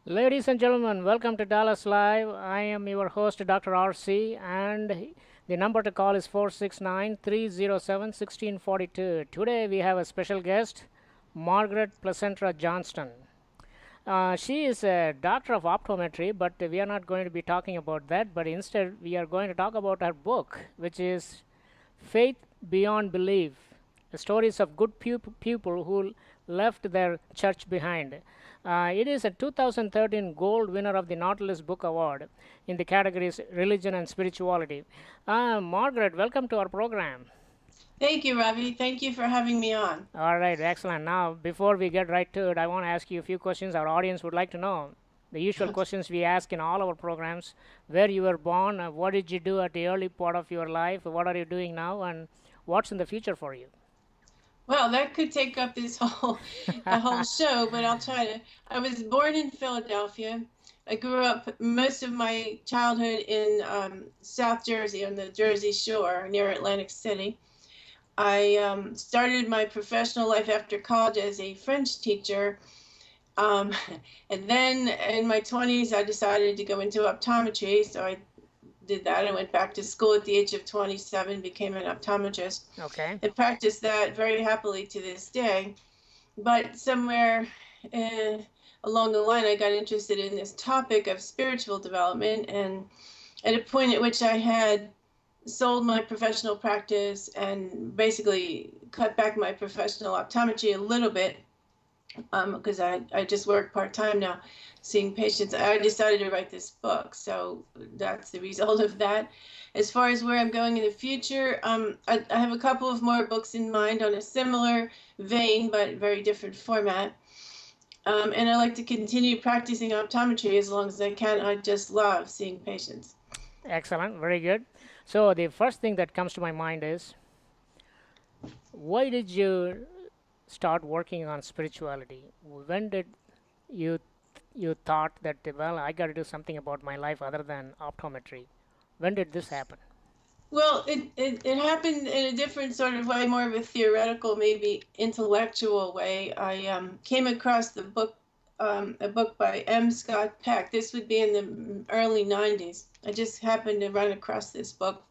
Ladies and gentlemen, welcome to Dallas Live. I am your host, Dr. RC, and the number to call is 469 307 1642. Today we have a special guest, Margaret Placentra Johnston. She is a doctor of optometry, but we are not going to be talking about that, but instead we are going to talk about her book, which is Faith Beyond Belief, stories of good people who left their church behind. It is a 2013 gold winner of the Nautilus Book Award in the categories religion and spirituality. Margaret, welcome to our program. Thank you, Ravi. Thank you for having me on. All right, excellent. Now, before we get right to it, I want to ask you a few questions our audience would like to know. The usual questions we ask in all our programs: where you were born, what did you do at the early part of your life, what are you doing now, and what's in the future for you? Well, that could take up this whole the whole show, but I'll try to. I was born in Philadelphia. I grew up most of my childhood in South Jersey on the Jersey Shore near Atlantic City. I started my professional life after college as a French teacher. Um, and then in my 20s, I decided to go into optometry. So I did that. I went back to school at the age of 27, became an optometrist, Okay. and practice that very happily to this day. But somewhere uh, along the line, I got interested in this topic of spiritual development. And at a point at which I had sold my professional practice and basically cut back my professional optometry a little bit, because I just work part time now seeing patients, I decided to write this book. So that's the result of that. As far as where I'm going in the future, I have a couple of more books in mind on a similar vein, but very different format. And I like to continue practicing optometry as long as I can. I just love seeing patients. Excellent. Very good. So, the first thing that comes to my mind is why did you start working on spirituality? When did you you thought that, well, I got to do something about my life other than optometry? When did this happen? Well, it happened in a different sort of way, more of a theoretical, maybe intellectual way. I came across a book by M. Scott Peck. This would be in the early 90s. I just happened to run across this book.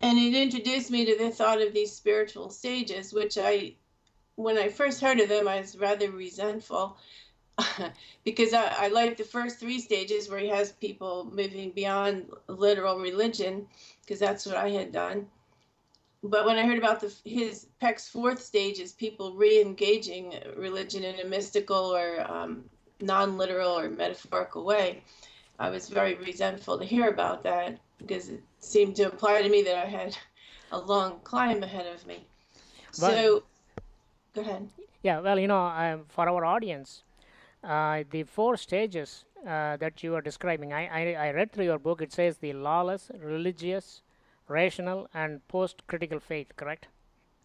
And it introduced me to the thought of these spiritual stages, which when I first heard of them, I was rather resentful because I like the first three stages where he has people moving beyond literal religion, because that's what I had done. But when I heard about his Peck's fourth stage is people re-engaging religion in a mystical or non-literal or metaphorical way, I was very resentful to hear about that because it seemed to imply to me that I had a long climb ahead of me. Well, So, go ahead. yeah, well, for our audience, the four stages that you are describing, I read through your book. It says the lawless, religious, rational, and post-critical faith, correct?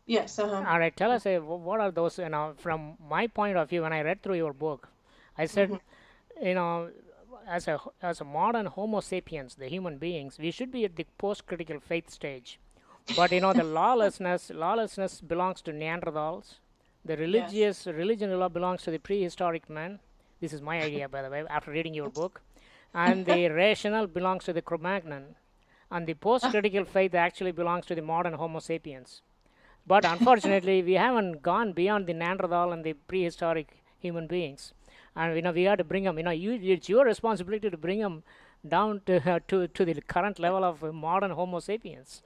Yes, uh-huh. All right, tell us what are those, from my point of view, when I read through your book, I Mm-hmm. said, you know, as a modern Homo sapiens, the human beings, we should be at the post-critical faith stage. But the lawlessness belongs to Neanderthals. The Yes. religious religion belongs to the prehistoric man. This is my idea, by the way, after reading your book. And the rational belongs to the Cro-Magnon. And the post-critical faith actually belongs to the modern Homo sapiens. But unfortunately, we haven't gone beyond the Neanderthal and the prehistoric human beings. And we have to bring them. It's your responsibility to bring them down to the current level of modern Homo sapiens.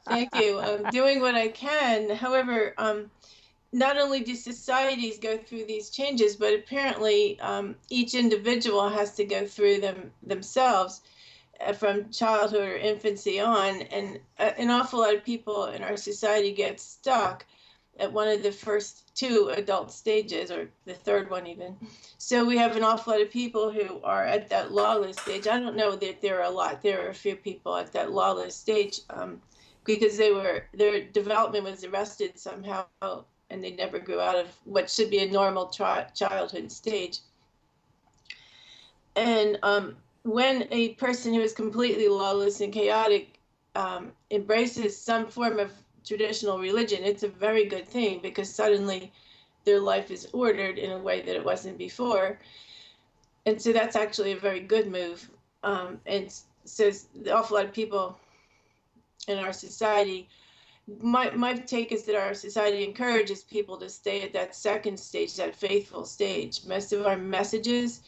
Thank you. I'm doing what I can. However, not only do societies go through these changes, but apparently each individual has to go through them themselves from childhood or infancy on. And an awful lot of people in our society get stuck at one of the first two adult stages, or the third one even. So we have an awful lot of people who are at that lawless stage. I don't know that there are a lot. There are a few people at that lawless stage, because their development was arrested somehow, and they never grew out of what should be a normal childhood stage. And when a person who is completely lawless and chaotic embraces some form of traditional religion, it's a very good thing, because suddenly their life is ordered in a way that it wasn't before. And so that's actually a very good move. And so an awful lot of people in our society, my take is that our society encourages people to stay at that second stage, that faithful stage. Most of our messages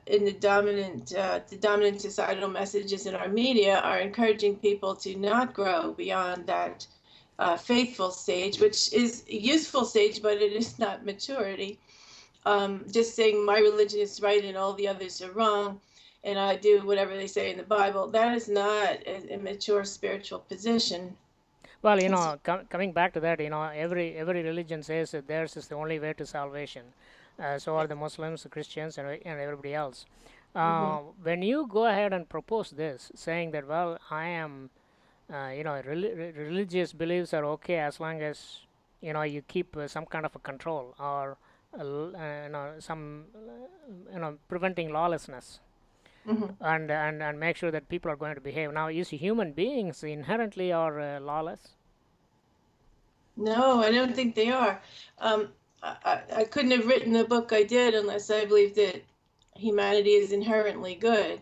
in the dominant societal messages in our media are encouraging people to not grow beyond that faithful stage, which is a useful stage, but it is not maturity. Just saying my religion is right and all the others are wrong, and I do whatever they say in the Bible, that is not a mature spiritual position. Well, It's, coming back to that, every religion says that theirs is the only way to salvation. So are the Muslims, the Christians, and everybody else. mhm. When you go ahead and propose this, saying that, well, I am, religious beliefs are okay as long as you keep some kind of a control or some preventing lawlessness Mhm. and make sure that people are going to behave. Now, you see, human beings inherently are lawless. No, I don't think they are. I couldn't have written the book I did unless I believed that humanity is inherently good.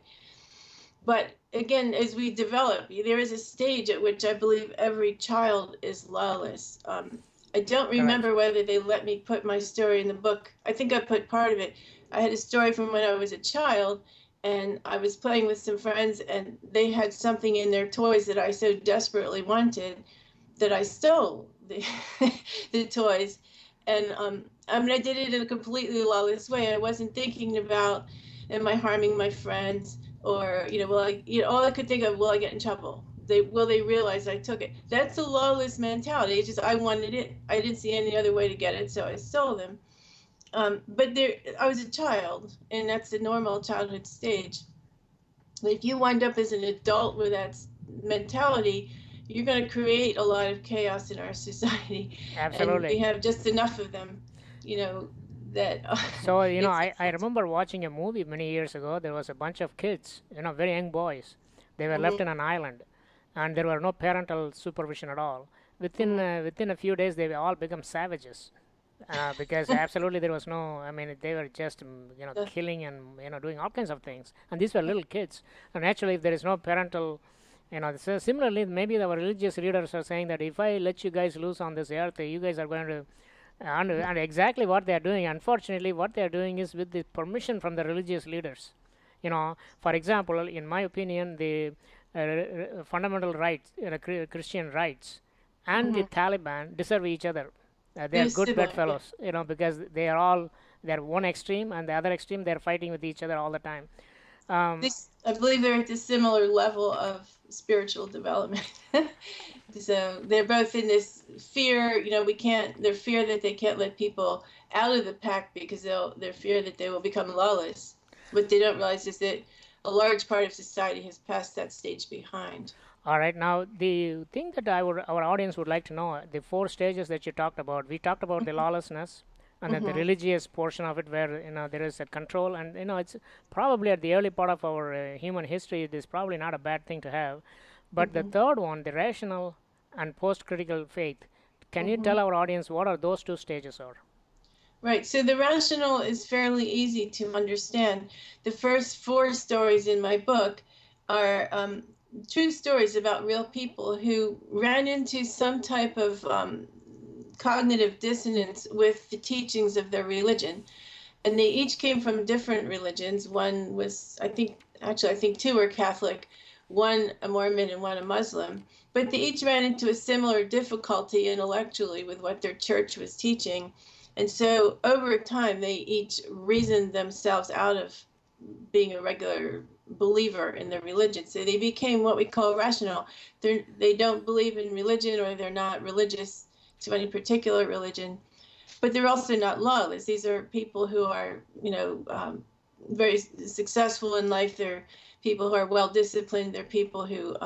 But again, as we develop, there is a stage at which I believe every child is lawless. I don't Correct. remember whether they let me put my story in the book. I think I put part of it. I had a story from when I was a child, and I was playing with some friends, and they had something in their toys that I so desperately wanted that I stole the toys. And I mean, I did it in a completely lawless way. I wasn't thinking about, am I harming my friends? Or, all I could think of, will I get in trouble? Will they realize I took it? That's a lawless mentality. It's just I wanted it. I didn't see any other way to get it, so I stole them. But I was a child, and that's the normal childhood stage. But if you wind up as an adult with that mentality, you're going to create a lot of chaos in our society, and we Absolutely. have just enough of them, you know, that So, it's I remember watching a movie many years ago. There was a bunch of kids, very young boys. They were left mhm, in an island, and there were no parental supervision at all. mhm. Within a few days, they all become savages. Because absolutely there was no, I mean, they were just killing and doing all kinds of things, and these were little kids. And actually, if there is no parental, so similarly, maybe the religious leaders are saying that if I let you guys loose on this earth, you guys are going to, and exactly what they are doing. Unfortunately, what they are doing is with the permission from the religious leaders. For example, in my opinion, the fundamental rights, Christian rights, and the Mhm. Taliban deserve each other. They are They're good sibling, yeah. bedfellows, because they're one extreme, and the other extreme they're fighting with each other all the time. Um, I believe they're at a similar level of spiritual development. So they're both in this fear, their fear that they can't let people out of the pack because their fear that they will become lawless. What they don't realize is that a large part of society has passed that stage behind. all right, now the thing that our audience would like to know, the four stages that you talked about. We talked about the lawlessness, and then the Hmm. religious portion of it, where there is a control, and it's probably at the early part of our human history. It is probably not a bad thing to have, but the Hmm. third one, the rational and post-critical faith. Can you Hmm. tell our audience what are those two stages are? Right. So the rational is fairly easy to understand. The first four stories in my book are true stories about real people who ran into some type of cognitive dissonance with the teachings of their religion. And they each came from different religions. One was, I think two were Catholic, one a Mormon, and one a Muslim. But they each ran into a similar difficulty intellectually with what their church was teaching. And so over time, they each reasoned themselves out of being a regular believer in their religion. So they became what we call rational. They don't believe in religion, or they're not religious to any particular religion, but they're also not lawless. These are people who are, very successful in life. They're people who are well disciplined. They're people who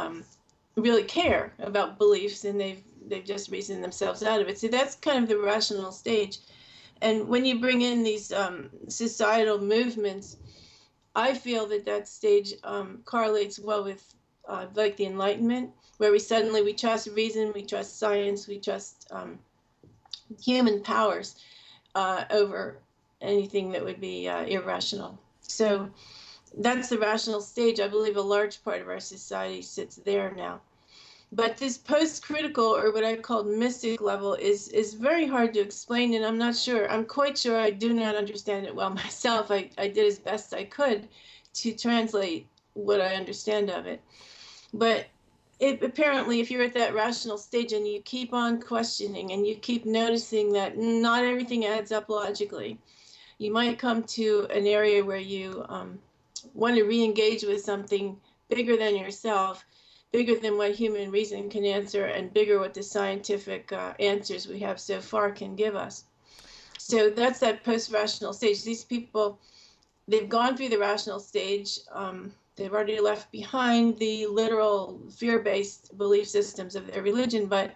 really care about beliefs, and they've just reasoned themselves out of it. So that's kind of the rational stage. And when you bring in these societal movements, I feel that that stage correlates well with like the Enlightenment, where we trust reason, we trust science, we trust human powers. over anything that would be irrational. So that's the rational stage. I believe a large part of our society sits there now. But this post-critical, or what I call mystic level, is very hard to explain, and I'm not sure. I'm quite sure I do not understand it well myself. I did as best I could to translate what I understand of it. But apparently, if you're at that rational stage and you keep on questioning and you keep noticing that not everything adds up logically, you might come to an area where you want to re-engage with something bigger than yourself, bigger than what human reason can answer, and bigger what the scientific answers we have so far can give us. So that's that post-rational stage. These people, they've gone through the rational stage. They've already left behind the literal fear-based belief systems of their religion, but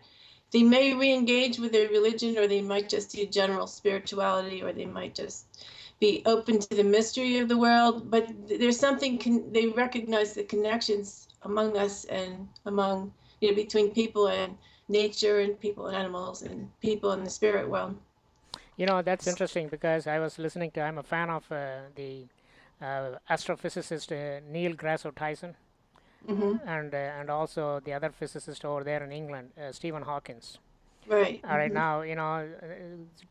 they may re-engage with their religion, or they might just do general spirituality, or they might just be open to the mystery of the world. But there's something, they recognize the connections among us and among, between people and nature, and people and animals, and people in the spirit world. That's interesting because I'm a fan of the astrophysicist Neil deGrasse Tyson, and also the other physicist over there in England, Stephen Hawking. Right. Right now,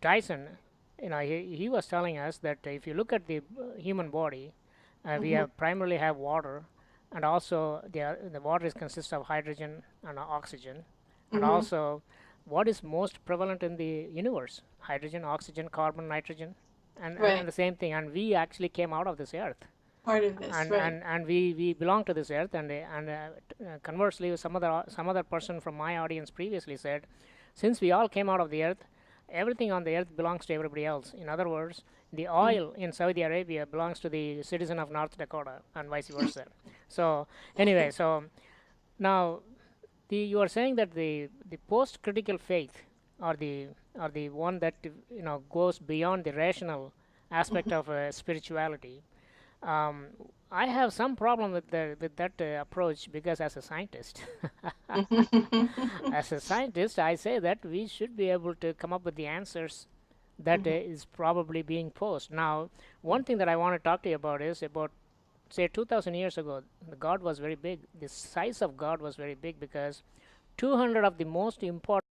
Tyson, he was telling us that if you look at the human body, we primarily have water, and also the water consists of hydrogen and oxygen, and also what is most prevalent in the universe: hydrogen, oxygen, carbon, nitrogen, and the same thing. And we actually came out of this earth. Part of this, and we belong to this earth. And conversely, some other person from my audience previously said, since we all came out of the earth, everything on the earth belongs to everybody else. In other words, the oil in Saudi Arabia belongs to the citizen of North Dakota, and vice versa. So anyway, so now you are saying that the post-critical faith, or the one that goes beyond the rational aspect of spirituality. I have some problem with that approach, because as a scientist, I say that we should be able to come up with the answers that is probably being posed. Now, one thing that I want to talk to you about is about, say, 2,000 years ago, God was very big. The size of God was very big, because 200 of the most important